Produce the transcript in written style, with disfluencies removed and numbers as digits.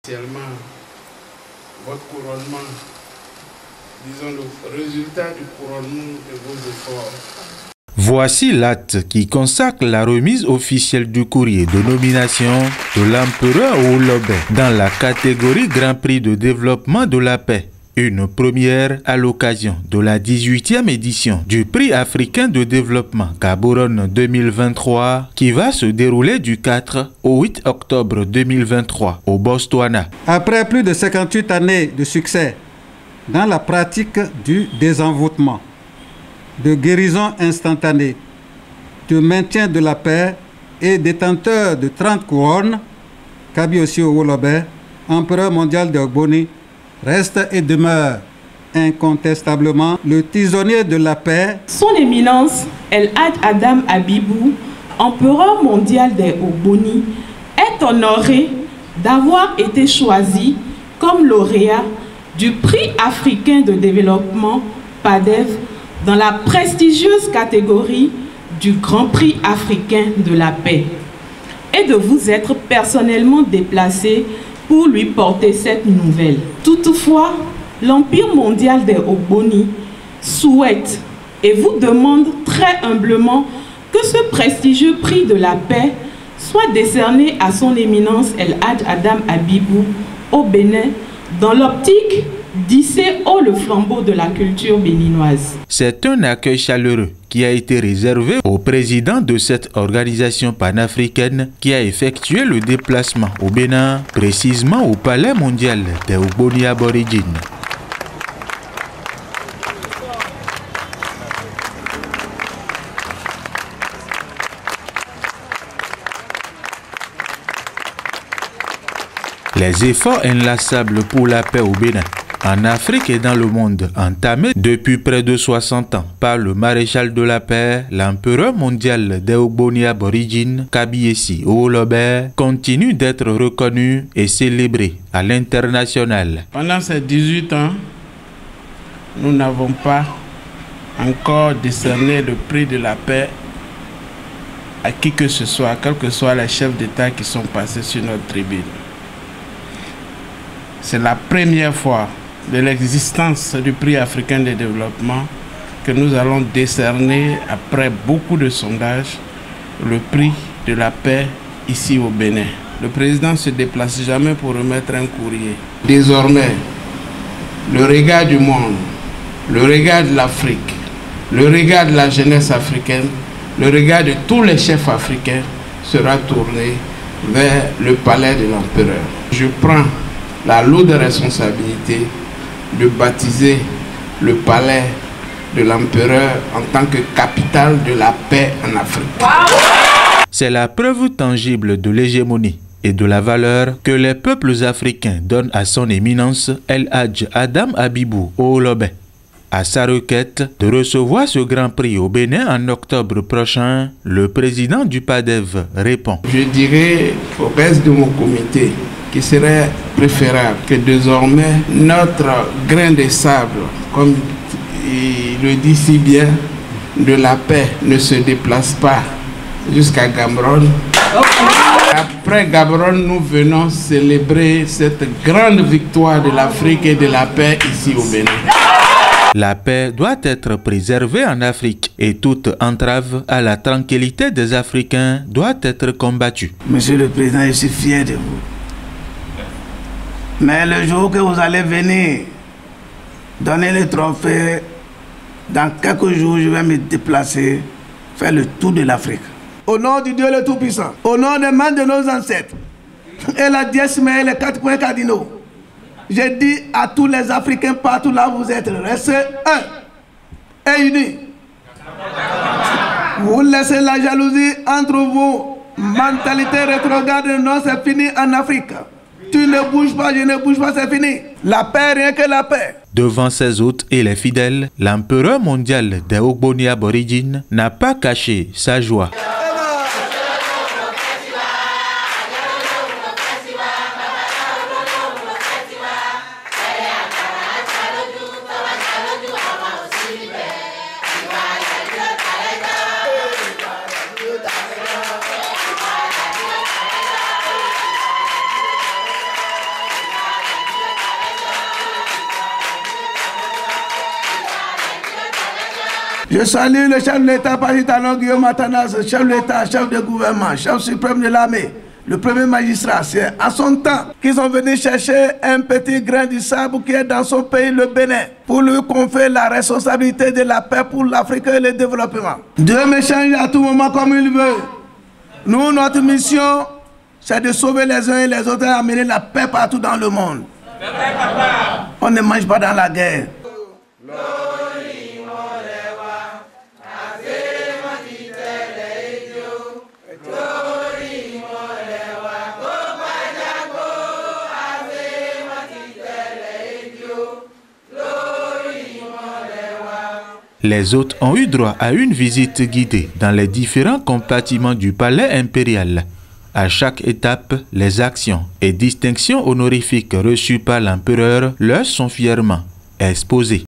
Tellement votre couronnement, disons le résultat du couronnement de vos efforts. Voici l'acte qui consacre la remise officielle du courrier de nomination de l'empereur Olobé dans la catégorie Grand Prix de développement de la paix. Une première à l'occasion de la 18e édition du Prix africain de développement Gaborone 2023 qui va se dérouler du 4 au 8 octobre 2023 au Botswana. Après plus de 58 années de succès dans la pratique du désenvoûtement, de guérison instantanée, de maintien de la paix et détenteur de 30 couronnes, Kabi Olobé, empereur mondial de Ogboni, reste et demeure incontestablement le tisonnier de la paix. Son éminence El Hadj Adam Abibou, empereur mondial des Ogboni, est honoré d'avoir été choisi comme lauréat du Prix africain de développement PADEV dans la prestigieuse catégorie du Grand Prix africain de la paix et de vous être personnellement déplacé pour lui porter cette nouvelle. Toutefois, l'Empire mondial des Ogboni souhaite et vous demande très humblement que ce prestigieux prix de la paix soit décerné à son éminence El Hadj Adam Abibou au Bénin dans l'optique d'hisser haut le flambeau de la culture béninoise. C'est un accueil chaleureux qui a été réservé au président de cette organisation panafricaine qui a effectué le déplacement au Bénin, précisément au Palais mondial des Ogboni aborigines. Les efforts inlassables pour la paix au Bénin, en Afrique et dans le monde, entamés depuis près de 60 ans par le maréchal de la paix, l'empereur mondial des Ogboni aborigines, Kabi Olobé, continue d'être reconnu et célébré à l'international. Pendant ces 18 ans, nous n'avons pas encore décerné le prix de la paix à qui que ce soit, quels que soient les chefs d'État qui sont passés sur notre tribune. C'est la première fois de l'existence du prix africain de développement que nous allons décerner, après beaucoup de sondages, le prix de la paix ici au Bénin. Le président ne se déplace jamais pour remettre un courrier. Désormais, le regard du monde, le regard de l'Afrique, le regard de la jeunesse africaine, le regard de tous les chefs africains sera tourné vers le palais de l'empereur. Je prends la lourde responsabilité de baptiser le palais de l'empereur en tant que capitale de la paix en Afrique. C'est la preuve tangible de l'hégémonie et de la valeur que les peuples africains donnent à son éminence El Hadj Adam Abibou Olobé. À sa requête de recevoir ce grand prix au Bénin en octobre prochain, le président du PADEV répond. Je dirais au reste de mon comité qu'il serait préférable que désormais notre grain de sable, comme il le dit si bien, de la paix ne se déplace pas jusqu'à Gaborone. Après Gaborone, nous venons célébrer cette grande victoire de l'Afrique et de la paix ici au Bénin. La paix doit être préservée en Afrique et toute entrave à la tranquillité des Africains doit être combattue. Monsieur le Président, je suis fier de vous. Mais le jour que vous allez venir donner le trophée, dans quelques jours, je vais me déplacer, faire le tour de l'Afrique. Au nom du Dieu le Tout-Puissant, au nom des mains de nos ancêtres, et la dièse et les 4 points cardinaux, j'ai dit à tous les Africains partout là où vous êtes, restez un et unis. Vous laissez la jalousie entre vous. Mentalité rétrograde, non, c'est fini en Afrique. Tu ne bouges pas, je ne bouge pas, c'est fini. La paix, rien que la paix. Devant ses hôtes et les fidèles, l'empereur mondial des Ogboni aborigines n'a pas caché sa joie. Je salue le chef de l'État, Pajitano Guillaume Atanas, chef de l'État, chef de gouvernement, chef suprême de l'armée, le premier magistrat. C'est à son temps qu'ils sont venus chercher un petit grain de sable qui est dans son pays, le Bénin, pour lui confier la responsabilité de la paix pour l'Afrique et le développement. Dieu me change à tout moment comme il veut. Nous, notre mission, c'est de sauver les uns et les autres et amener la paix partout dans le monde. On ne mange pas dans la guerre. Les hôtes ont eu droit à une visite guidée dans les différents compartiments du palais impérial. À chaque étape, les actions et distinctions honorifiques reçues par l'empereur leur sont fièrement exposées.